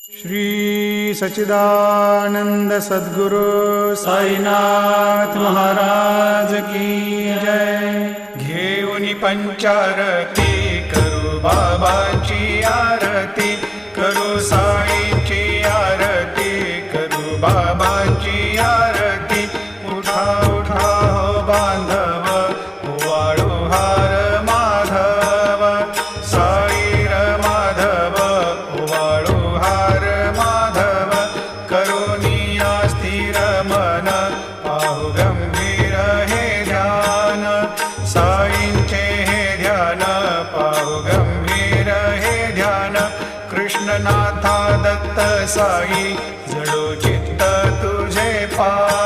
श्री सच्चिदानंद सद्गुरु साईनाथ महाराज की जय। घेऊन पंचारती करू बाबाची आरती, करू साईची आरती, करू बाबाची आरती। उठा उठा हो बांधव, वाळू हार माधव, साई र माधव, वाळू हार माधव। करुणिया स्थिर मन, पाहु गंभीर हे ध्यान, साईंचे हे ध्यान, पाहु गंभीर हे ध्यान। कृष्णनाथा दत्त साई, जडो चित्त तुझे पा